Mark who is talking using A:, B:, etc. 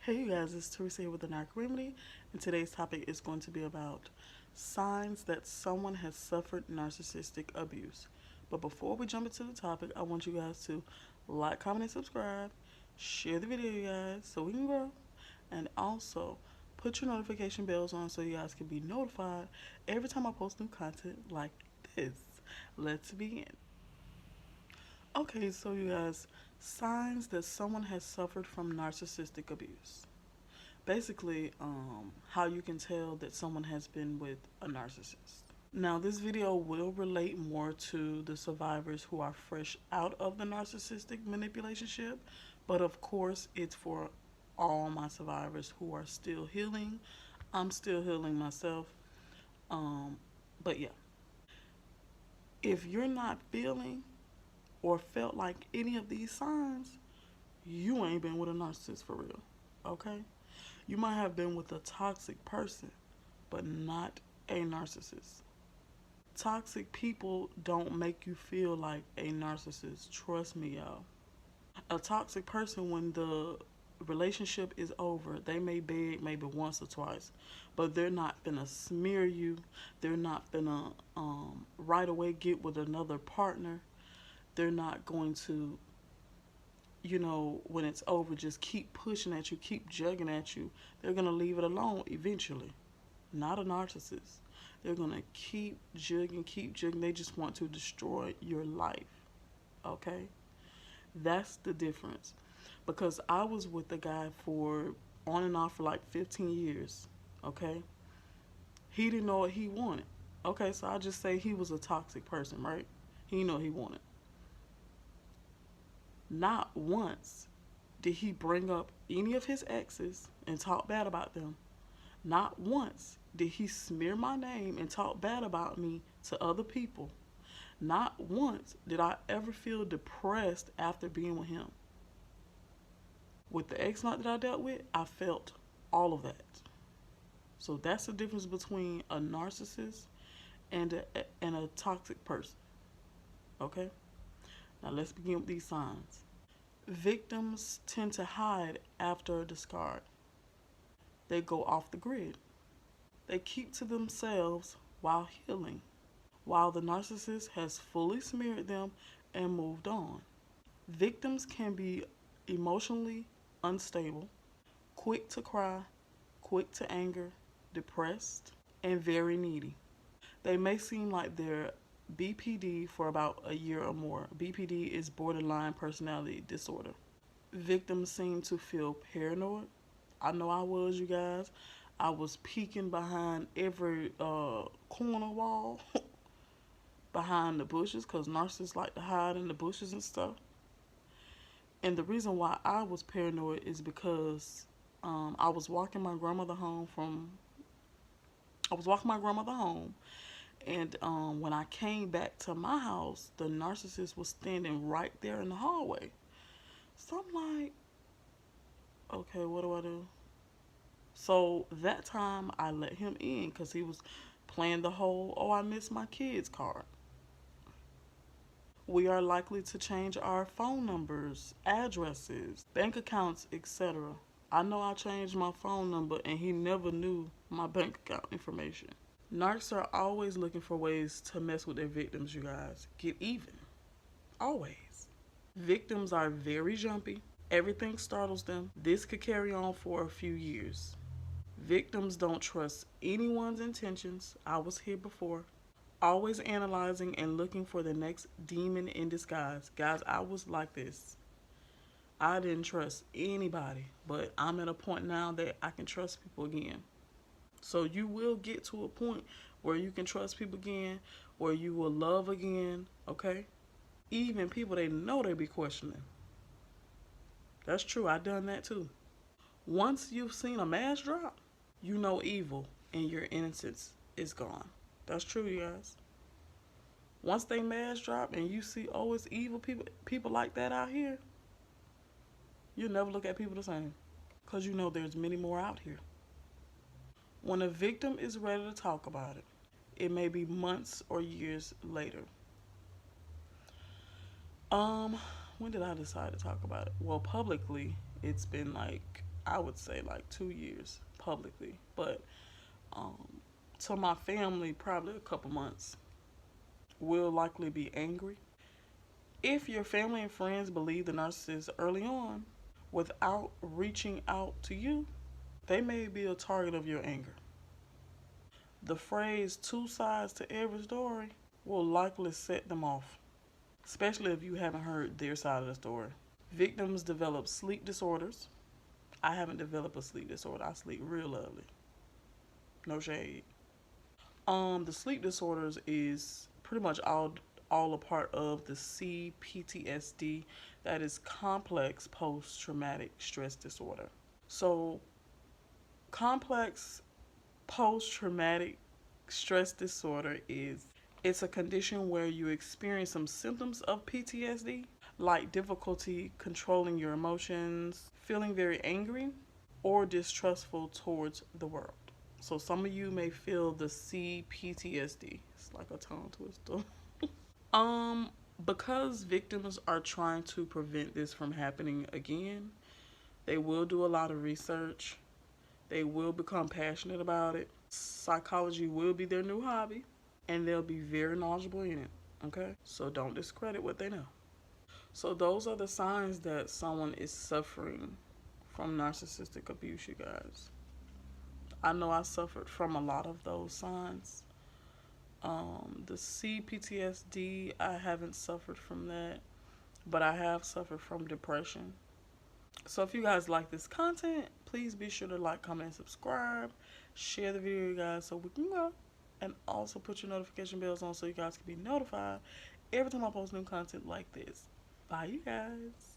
A: Hey you guys, it's Teresa here with the Narc Remedy, and today's topic is going to be about signs that someone has suffered narcissistic abuse. But before we jump into the topic, I want you guys to like, comment, and subscribe, share the video, you guys, so we can grow, and also put your notification bells on so you guys can be notified every time I post new content like this. Let's begin. Okay, so you guys, signs that someone has suffered from narcissistic abuse. Basically, how you can tell that someone has been with a narcissist. Now, this video will relate more to the survivors who are fresh out of the narcissistic manipulationship, but of course, it's for all my survivors who are still healing. I'm still healing myself. But yeah, if you're not feeling or felt like any of these signs, you ain't been with a narcissist for real, okay? You might have been with a toxic person, but not a narcissist. Toxic people don't make you feel like a narcissist. Trust me, y'all. A toxic person, when the relationship is over, they may beg maybe once or twice, but they're not gonna smear you. They're not gonna right away get with another partner. They're not going to, when it's over, just keep pushing at you, keep jugging at you. They're going to leave it alone eventually. Not a narcissist. They're going to keep jugging, keep jugging. They just want to destroy your life. Okay? That's the difference. Because I was with the guy for on and off for like 15 years. Okay? He didn't know what he wanted. Okay, so I'll just say he was a toxic person, right? He didn't know what he wanted. Not once did he bring up any of his exes and talk bad about them. Not once did he smear my name and talk bad about me to other people. Not once did I ever feel depressed after being with him. With the ex-nut that I dealt with, I felt all of that. So that's the difference between a narcissist and a toxic person. Okay? Now let's begin with these signs. Victims tend to hide after a discard. They go off the grid. They keep to themselves while healing, while the narcissist has fully smeared them and moved on. Victims can be emotionally unstable, quick to cry, quick to anger, depressed, and very needy. They may seem like they're BPD for about a year or more. BPD is borderline personality disorder. Victims seem to feel paranoid. I know I was, you guys. I was peeking behind every corner wall, behind the bushes, because narcissists like to hide in the bushes and stuff. And the reason why I was paranoid is because I was walking my grandmother home and when I came back to my house, the narcissist was standing right there in the hallway. So I'm like, okay, what do I do? So that time I let him in because he was playing the whole, oh, I miss my kids card. We are likely to change our phone numbers, addresses, bank accounts, etc. I know I changed my phone number and he never knew my bank account information. Narcs are always looking for ways to mess with their victims, you guys. Get even. Always. Victims are very jumpy. Everything startles them. This could carry on for a few years. Victims don't trust anyone's intentions. I was here before. Always analyzing and looking for the next demon in disguise. Guys, I was like this. I didn't trust anybody, but I'm at a point now that I can trust people again. So you will get to a point where you can trust people again, where you will love again, okay? Even people they know they be questioning. That's true, I done that too. Once you've seen a mask drop, you know evil and your innocence is gone. That's true, you guys. Once they mask drop and you see, oh, it's evil people like that out here, you'll never look at people the same. Because you know there's many more out here. When a victim is ready to talk about it, it may be months or years later. When did I decide to talk about it? Well, publicly, it's been like I would say like 2 years publicly, but um, to my family, probably a couple months. Will likely be angry. If your family and friends believe the narcissist early on without reaching out to you, they may be a target of your anger. The phrase two sides to every story will likely set them off, especially if you haven't heard their side of the story. Victims develop sleep disorders. I haven't developed a sleep disorder. I sleep real lovely. No shade. The sleep disorders is pretty much all a part of the CPTSD, that is complex post traumatic stress disorder. So, complex post traumatic stress disorder is it's a condition where you experience some symptoms of PTSD, like difficulty controlling your emotions, feeling very angry or distrustful towards the world. So some of you may feel the CPTSD. It's like a tongue twister. um, because victims are trying to prevent this from happening again, they will do a lot of research. They will become passionate about it. Psychology will be their new hobby, and they'll be very knowledgeable in it. Okay? So don't discredit what they know. So those are the signs that someone is suffering from narcissistic abuse, you guys. I know I suffered from a lot of those signs. The CPTSD, I haven't suffered from that, but I have suffered from depression. So if you guys like this content, please be sure to like, comment, and subscribe. Share the video, you guys, so we can grow. And also put your notification bells on so you guys can be notified every time I post new content like this. Bye, you guys.